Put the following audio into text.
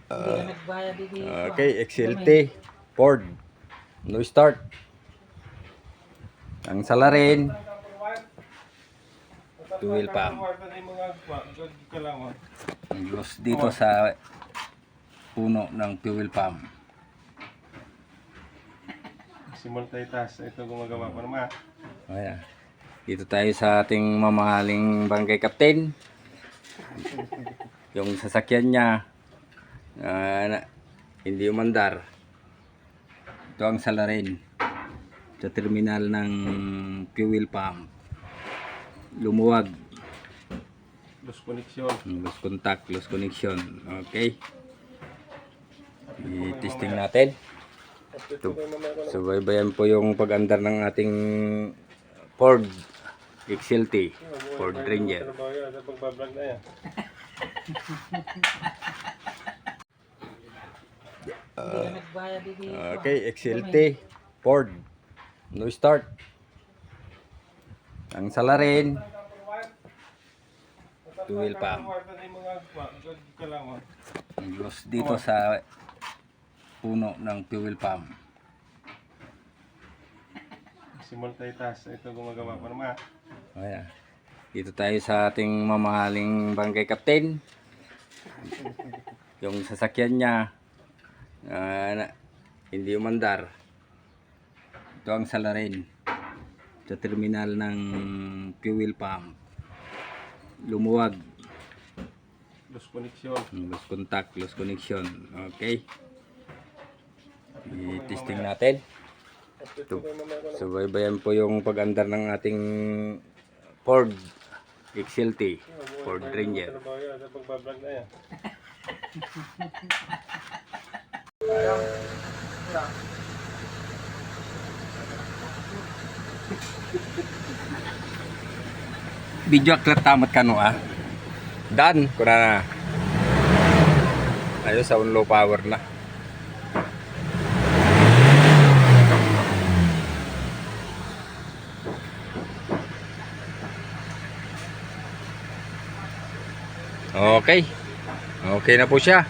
Okay, XLT Ford no start. Ang salarin fuel pump. Ang loss dito sa puno ng fuel pump. Simultaitas, ito gumagawa pa naman. Ayan. Dito tayo sa ating mamahaling barangay captain. Yung sasakyan niya hindi umandar. Ito ang salarin sa terminal ng fuel pump. Lumuwag. Lost connection. Lost contact, lost connection. Okay. I-testing natin. Subaybayan po yung pag-andar ng ating Ford XLT, Ford Ranger. Okay, XLT Ford no start. Ang salarin fuel pump. Ang loss dito sa puno ng fuel pump. Simultaitas, ito gumagawa pa naman. Ayan. Dito tayo sa ating mamahaling barangay captain. Yung sasakyan niya hindi umandar. Ito ang salarin sa terminal ng fuel pump. Lumuwag. Lost connection. Lost contact, lost connection. Okay. I-testing natin. Subaybayan po yung pag-andar ng ating Ford XLT, Ford Ranger. Video aklat tamat ka no Dan, kuna na. Ayun sa low power na. Okay. Okay na po siya.